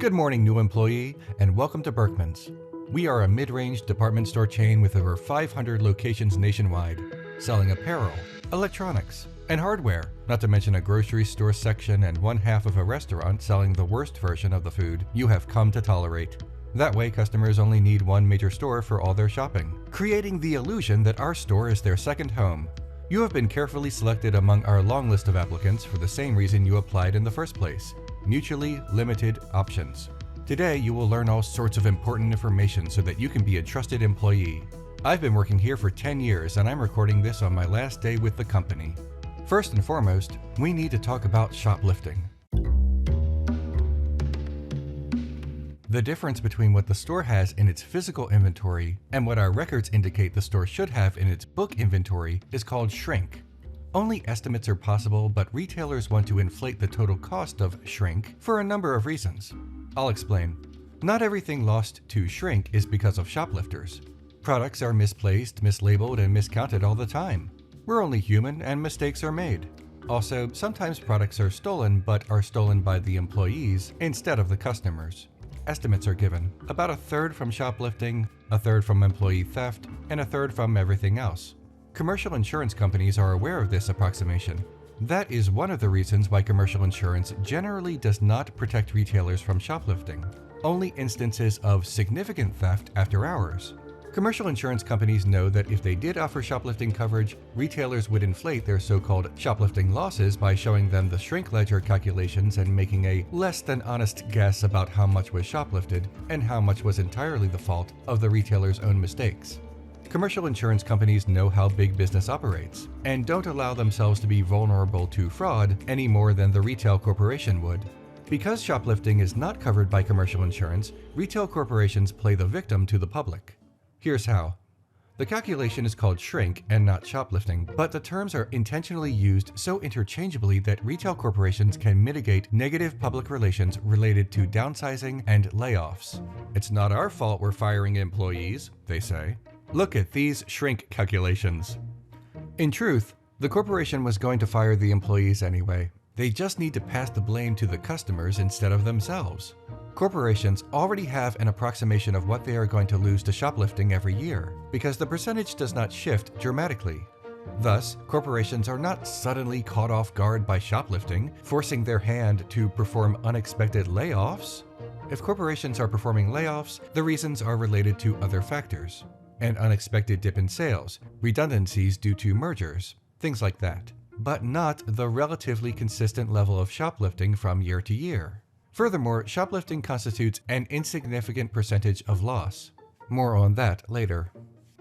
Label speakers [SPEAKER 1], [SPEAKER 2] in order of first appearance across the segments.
[SPEAKER 1] Good morning, new employee, and welcome to Berkman's. We are a mid-range department store chain with over 500 locations nationwide, selling apparel, electronics, and hardware, not to mention a grocery store section and one half of a restaurant selling the worst version of the food you have come to tolerate. That way, customers only need one major store for all their shopping, creating the illusion that our store is their second home. You have been carefully selected among our long list of applicants for the same reason you applied in the first place: mutually limited options. Today, you will learn all sorts of important information so that you can be a trusted employee. I've been working here for 10 years and I'm recording this on my last day with the company. First and foremost, we need to talk about shoplifting. The difference between what the store has in its physical inventory and what our records indicate the store should have in its book inventory is called shrink. Only estimates are possible, but retailers want to inflate the total cost of shrink for a number of reasons. I'll explain. Not everything lost to shrink is because of shoplifters. Products are misplaced, mislabeled, and miscounted all the time. We're only human and mistakes are made. Also, sometimes products are stolen but are stolen by the employees instead of the customers. Estimates are given: about a third from shoplifting, a third from employee theft, and a third from everything else. Commercial insurance companies are aware of this approximation. That is one of the reasons why commercial insurance generally does not protect retailers from shoplifting. Only instances of significant theft after hours. Commercial insurance companies know that if they did offer shoplifting coverage, retailers would inflate their so-called shoplifting losses by showing them the shrink ledger calculations and making a less than honest guess about how much was shoplifted and how much was entirely the fault of the retailer's own mistakes. Commercial insurance companies know how big business operates and don't allow themselves to be vulnerable to fraud any more than the retail corporation would. Because shoplifting is not covered by commercial insurance, retail corporations play the victim to the public. Here's how. The calculation is called shrink and not shoplifting, but the terms are intentionally used so interchangeably that retail corporations can mitigate negative public relations related to downsizing and layoffs. It's not our fault we're firing employees, they say. Look at these shrink calculations. In truth, the corporation was going to fire the employees anyway. They just need to pass the blame to the customers instead of themselves. Corporations already have an approximation of what they are going to lose to shoplifting every year, because the percentage does not shift dramatically. Thus, corporations are not suddenly caught off guard by shoplifting, forcing their hand to perform unexpected layoffs. If corporations are performing layoffs, the reasons are related to other factors: an unexpected dip in sales, redundancies due to mergers, things like that, but not the relatively consistent level of shoplifting from year to year. Furthermore, shoplifting constitutes an insignificant percentage of loss. More on that later.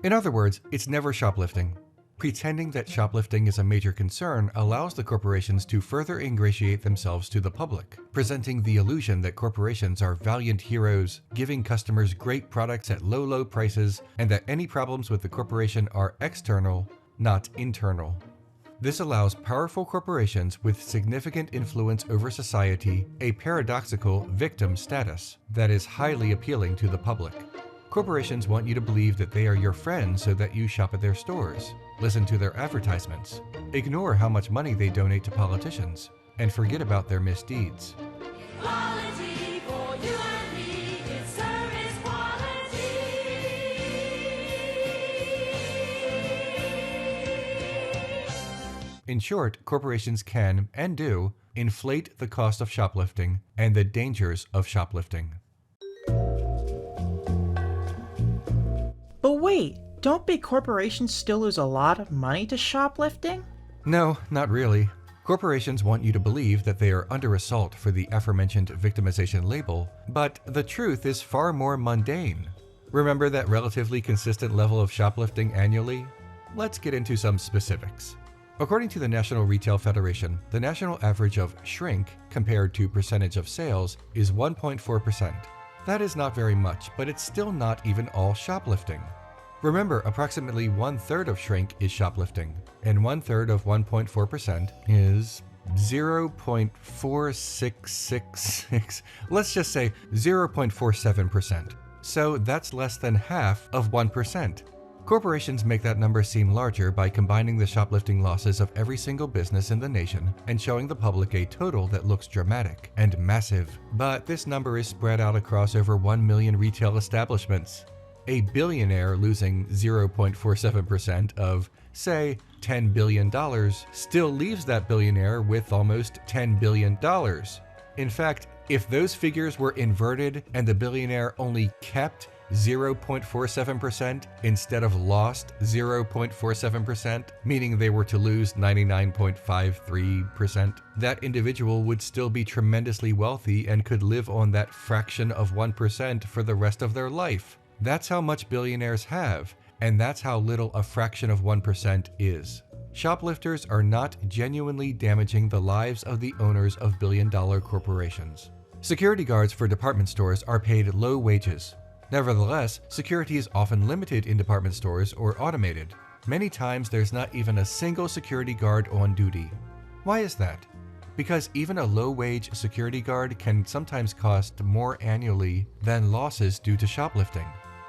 [SPEAKER 1] In other words, it's never shoplifting. Pretending that shoplifting is a major concern allows the corporations to further ingratiate themselves to the public, presenting the illusion that corporations are valiant heroes, giving customers great products at low prices, and that any problems with the corporation are external, not internal. This allows powerful corporations with significant influence over society a paradoxical victim status that is highly appealing to the public. Corporations want you to believe that they are your friends so that you shop at their stores, listen to their advertisements, ignore how much money they donate to politicians, and forget about their misdeeds.
[SPEAKER 2] Quality for you and me, it's service quality.
[SPEAKER 1] In short, corporations can, and do, inflate the cost of shoplifting and the dangers of shoplifting.
[SPEAKER 3] But wait, don't big corporations still lose a lot of money to shoplifting?
[SPEAKER 1] No, not really. Corporations want you to believe that they are under assault for the aforementioned victimization label, but the truth is far more mundane. Remember that relatively consistent level of shoplifting annually? Let's get into some specifics. According to the National Retail Federation, the national average of shrink compared to percentage of sales is 1.4%. That is not very much, but it's still not even all shoplifting. Remember, approximately 1/3 of shrink is shoplifting, and 1/3 of 1.4% is 0.4666, let's just say 0.47%. So that's less than half of 1%. Corporations make that number seem larger by combining the shoplifting losses of every single business in the nation and showing the public a total that looks dramatic and massive. But this number is spread out across over 1 million retail establishments. A billionaire losing 0.47% of, say, $10 billion still leaves that billionaire with almost $10 billion. In fact, if those figures were inverted and the billionaire only kept 0.47% instead of lost 0.47%, meaning they were to lose 99.53%, that individual would still be tremendously wealthy and could live on that fraction of 1% for the rest of their life. That's how much billionaires have, and that's how little a fraction of 1% is. Shoplifters are not genuinely damaging the lives of the owners of billion-dollar corporations. Security guards for department stores are paid low wages. Nevertheless, security is often limited in department stores or automated. Many times there's not even a single security guard on duty. Why is that? Because even a low-wage security guard can sometimes cost more annually than losses due to shoplifting.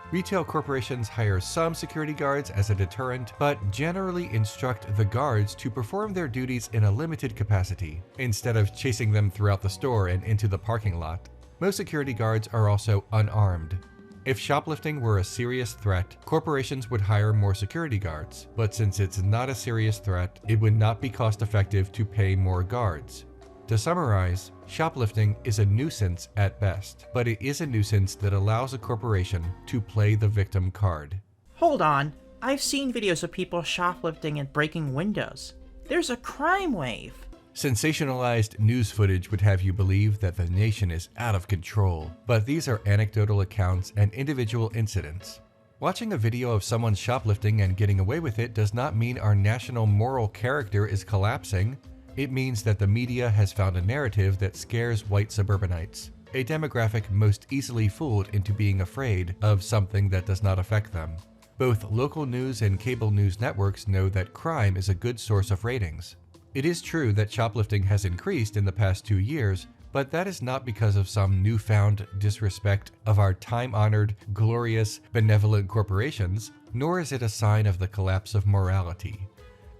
[SPEAKER 1] Retail corporations hire some security guards as a deterrent, but generally instruct the guards to perform their duties in a limited capacity, instead of chasing them throughout the store and into the parking lot. Most security guards are also unarmed. If shoplifting were a serious threat, corporations would hire more security guards, but since it's not a serious threat, it would not be cost-effective to pay more guards. To summarize, shoplifting is a nuisance at best, but it is a nuisance that allows a corporation to play the victim card.
[SPEAKER 3] Hold on, I've seen videos of people shoplifting and breaking windows. There's a crime wave.
[SPEAKER 1] Sensationalized news footage would have you believe that the nation is out of control, but these are anecdotal accounts and individual incidents. Watching a video of someone shoplifting and getting away with it does not mean our national moral character is collapsing. It means that the media has found a narrative that scares white suburbanites, a demographic most easily fooled into being afraid of something that does not affect them. Both local news and cable news networks know that crime is a good source of ratings. It is true that shoplifting has increased in the past 2 years, but that is not because of some newfound disrespect of our time-honored, glorious, benevolent corporations, nor is it a sign of the collapse of morality.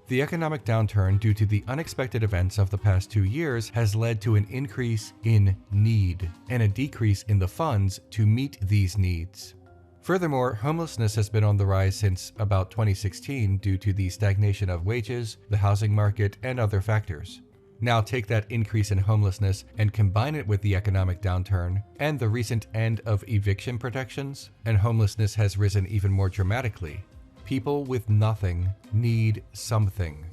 [SPEAKER 1] The economic downturn due to the unexpected events of the past 2 years has led to an increase in need and a decrease in the funds to meet these needs. Furthermore, homelessness has been on the rise since about 2016 due to the stagnation of wages, the housing market, and other factors. Now take that increase in homelessness and combine it with the economic downturn and the recent end of eviction protections, and homelessness has risen even more dramatically. People with nothing need something.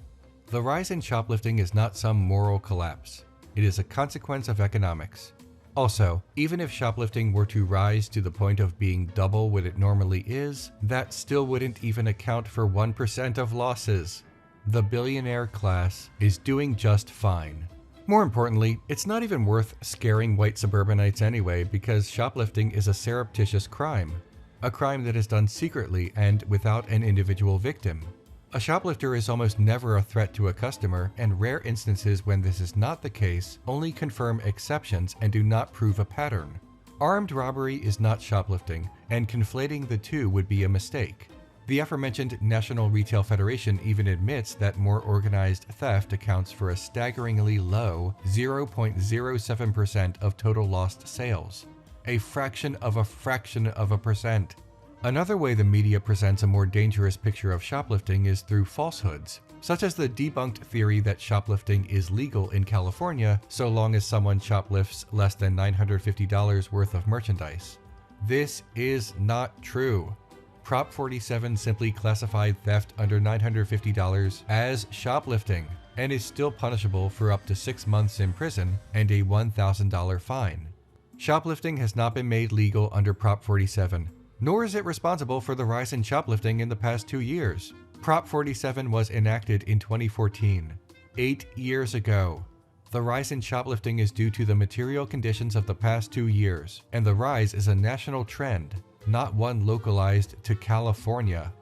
[SPEAKER 1] The rise in shoplifting is not some moral collapse. It is a consequence of economics. Also, even if shoplifting were to rise to the point of being double what it normally is, that still wouldn't even account for 1% of losses. The billionaire class is doing just fine. More importantly, it's not even worth scaring white suburbanites anyway, because shoplifting is a surreptitious crime. A crime that is done secretly and without an individual victim. A shoplifter is almost never a threat to a customer, and rare instances when this is not the case only confirm exceptions and do not prove a pattern. Armed robbery is not shoplifting, and conflating the two would be a mistake. The aforementioned National Retail Federation even admits that more organized theft accounts for a staggeringly low 0.07% of total lost sales. A fraction of a percent. Another way the media presents a more dangerous picture of shoplifting is through falsehoods, such as the debunked theory that shoplifting is legal in California so long as someone shoplifts less than $950 worth of merchandise. This is not true. Prop 47 simply classified theft under $950 as shoplifting and is still punishable for up to 6 months in prison and a $1,000 fine. Shoplifting has not been made legal under Prop 47, nor is it responsible for the rise in shoplifting in the past 2 years. Prop 47 was enacted in 2014, 8 years ago. The rise in shoplifting is due to the material conditions of the past 2 years, and the rise is a national trend, not one localized to California.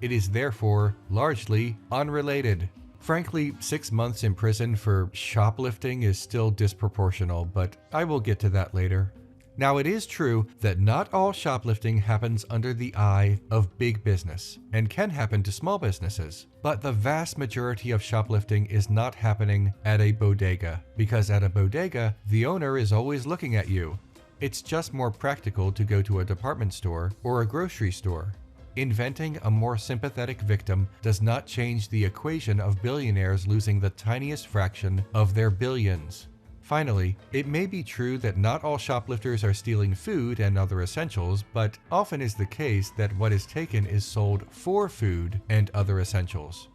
[SPEAKER 1] It is therefore largely unrelated. Frankly, 6 months in prison for shoplifting is still disproportional, but I will get to that later. Now, it is true that not all shoplifting happens under the eye of big business and can happen to small businesses, but the vast majority of shoplifting is not happening at a bodega, because at a bodega, the owner is always looking at you. It's just more practical to go to a department store or a grocery store. Inventing a more sympathetic victim does not change the equation of billionaires losing the tiniest fraction of their billions. Finally, it may be true that not all shoplifters are stealing food and other essentials, but often is the case that what is taken is sold for food and other essentials.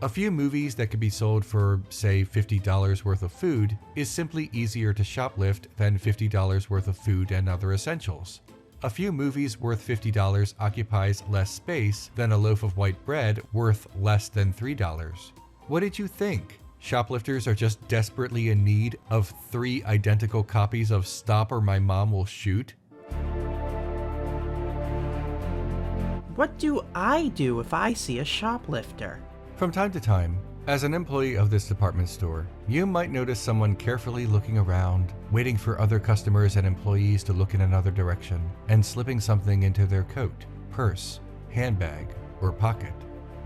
[SPEAKER 1] A few movies that could be sold for, say, $50 worth of food is simply easier to shoplift than $50 worth of food and other essentials. A few movies worth $50 occupies less space than a loaf of white bread worth less than $3. What did you think? Shoplifters are just desperately in need of 3 identical copies of Stop or My Mom Will Shoot?
[SPEAKER 3] What do I do if I see a shoplifter?
[SPEAKER 1] From time to time, as an employee of this department store, you might notice someone carefully looking around, waiting for other customers and employees to look in another direction, and slipping something into their coat, purse, handbag, or pocket.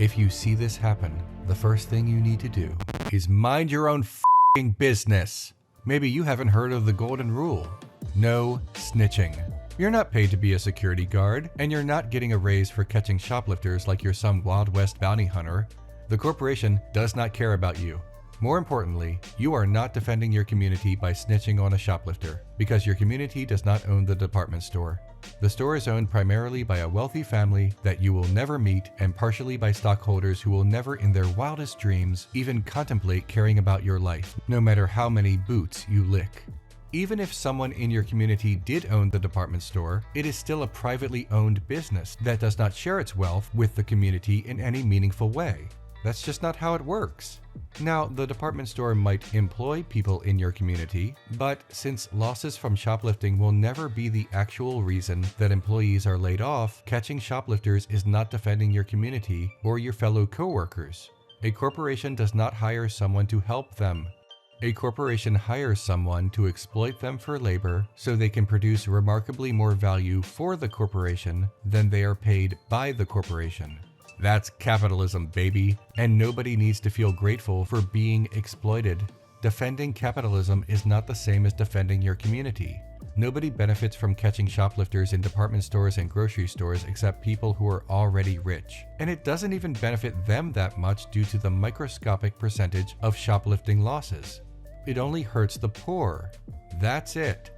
[SPEAKER 1] If you see this happen, the first thing you need to do is mind your own f***ing business. Maybe you haven't heard of the golden rule. No snitching. You're not paid to be a security guard, and you're not getting a raise for catching shoplifters like you're some Wild West bounty hunter. The corporation does not care about you. More importantly, you are not defending your community by snitching on a shoplifter, because your community does not own the department store. The store is owned primarily by a wealthy family that you will never meet, and partially by stockholders who will never in their wildest dreams even contemplate caring about your life, no matter how many boots you lick. Even if someone in your community did own the department store, it is still a privately owned business that does not share its wealth with the community in any meaningful way. That's just not how it works. Now, the department store might employ people in your community, but since losses from shoplifting will never be the actual reason that employees are laid off, catching shoplifters is not defending your community or your fellow coworkers. A corporation does not hire someone to help them. A corporation hires someone to exploit them for labor so they can produce remarkably more value for the corporation than they are paid by the corporation. That's capitalism, baby, and nobody needs to feel grateful for being exploited. Defending capitalism is not the same as defending your community. Nobody benefits from catching shoplifters in department stores and grocery stores except people who are already rich. And it doesn't even benefit them that much due to the microscopic percentage of shoplifting losses. It only hurts the poor. That's it.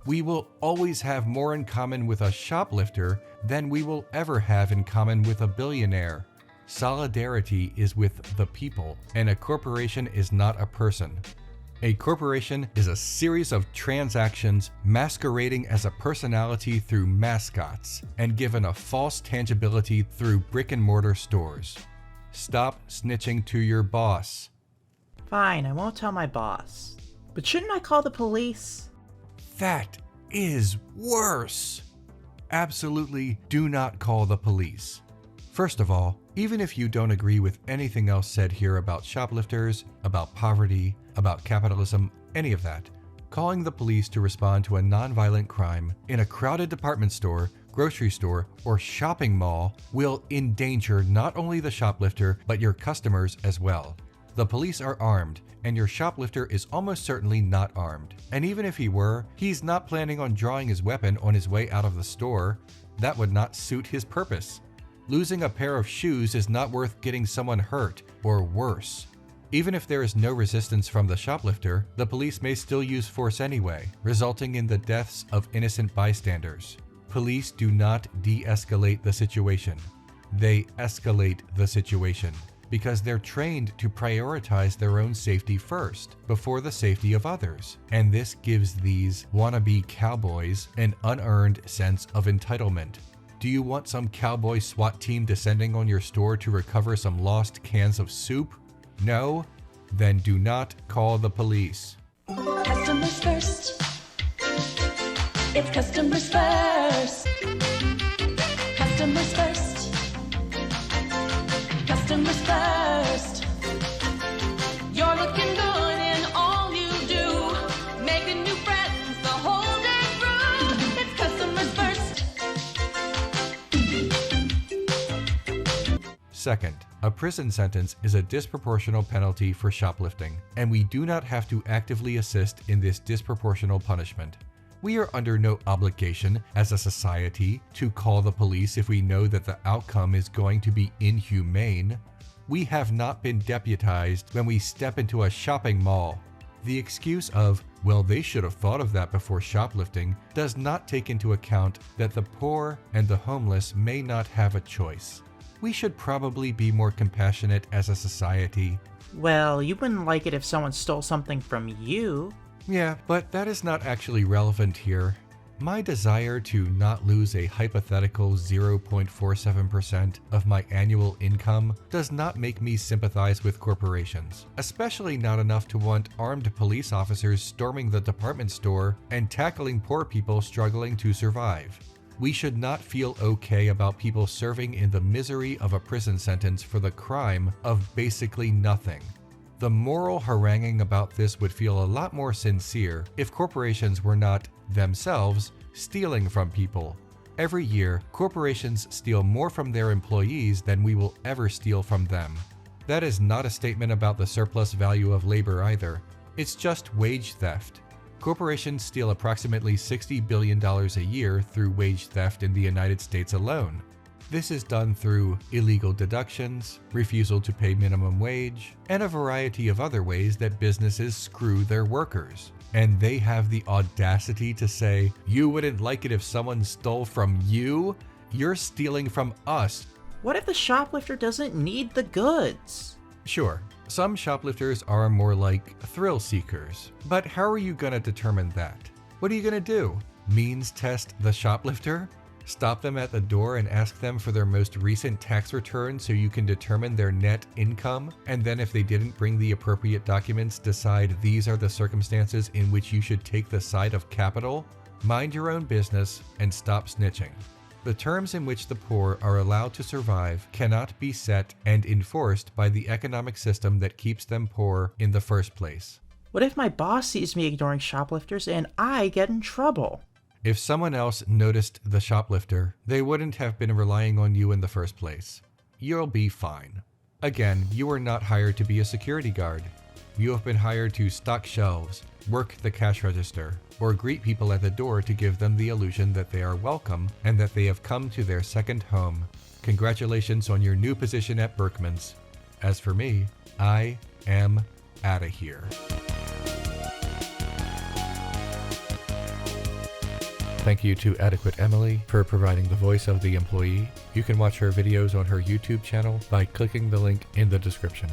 [SPEAKER 1] We will always have more in common with a shoplifter than we will ever have in common with a billionaire. Solidarity is with the people, and a corporation is not a person. A corporation is a series of transactions masquerading as a personality through mascots and given a false tangibility through brick-and-mortar stores. Stop snitching to your boss.
[SPEAKER 3] Fine, I won't tell my boss. But shouldn't I call the police?
[SPEAKER 1] That is worse. Absolutely do not call the police. First of all, even if you don't agree with anything else said here about shoplifters, about poverty, about capitalism, any of that, calling the police to respond to a nonviolent crime in a crowded department store, grocery store, or shopping mall will endanger not only the shoplifter, but your customers as well. The police are armed, and your shoplifter is almost certainly not armed. And even if he were, he's not planning on drawing his weapon on his way out of the store. That would not suit his purpose. Losing a pair of shoes is not worth getting someone hurt, or worse. Even if there is no resistance from the shoplifter, the police may still use force anyway, resulting in the deaths of innocent bystanders. Police do not de-escalate the situation. They escalate the situation, because they're trained to prioritize their own safety first, before the safety of others. And this gives these wannabe cowboys an unearned sense of entitlement. Do you want some cowboy SWAT team descending on your store to recover some lost cans of soup? No? Then do not call the police.
[SPEAKER 2] Customers first. It's customers first. Customers first. Customers first. You're looking good in all you do, making new friends the whole day through.
[SPEAKER 1] Second, a prison sentence is a disproportional penalty for shoplifting, and we do not have to actively assist in this disproportional punishment. We are under no obligation as a society to call the police if we know that the outcome is going to be inhumane. We have not been deputized when we step into a shopping mall. The excuse of, well, they should have thought of that before shoplifting, does not take into account that the poor and the homeless may not have a choice. We should probably be more compassionate as a society.
[SPEAKER 3] Well, you wouldn't like it if someone stole something from you.
[SPEAKER 1] Yeah, but that is not actually relevant here. My desire to not lose a hypothetical 0.47% of my annual income does not make me sympathize with corporations, especially not enough to want armed police officers storming the department store and tackling poor people struggling to survive. We should not feel okay about people serving in the misery of a prison sentence for the crime of basically nothing. The moral haranguing about this would feel a lot more sincere if corporations were not, themselves, stealing from people. Every year, corporations steal more from their employees than we will ever steal from them. That is not a statement about the surplus value of labor either. It's just wage theft. Corporations steal approximately $60 billion a year through wage theft in the United States alone. This is done through illegal deductions, refusal to pay minimum wage, and a variety of other ways that businesses screw their workers. And they have the audacity to say, you wouldn't like it if someone stole from you? You're stealing from us.
[SPEAKER 3] What if the shoplifter doesn't need the goods?
[SPEAKER 1] Sure, some shoplifters are more like thrill seekers, but how are you gonna determine that? What are you gonna do? Means test the shoplifter? Stop them at the door and ask them for their most recent tax return so you can determine their net income, and then if they didn't bring the appropriate documents, decide these are the circumstances in which you should take the side of capital? Mind your own business and stop snitching. The terms in which the poor are allowed to survive cannot be set and enforced by the economic system that keeps them poor in the first place.
[SPEAKER 3] What if my boss sees me ignoring shoplifters and I get in trouble?
[SPEAKER 1] If someone else noticed the shoplifter, they wouldn't have been relying on you in the first place. You'll be fine. Again, you are not hired to be a security guard. You have been hired to stock shelves, work the cash register, or greet people at the door to give them the illusion that they are welcome and that they have come to their second home. Congratulations on your new position at Berkman's. As for me, I am outta here. Thank you to Adequate Emily for providing the voice of the employee. You can watch her videos on her YouTube channel by clicking the link in the description.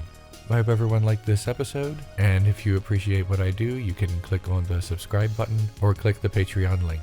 [SPEAKER 1] I hope everyone liked this episode, and if you appreciate what I do, you can click on the subscribe button or click the Patreon link.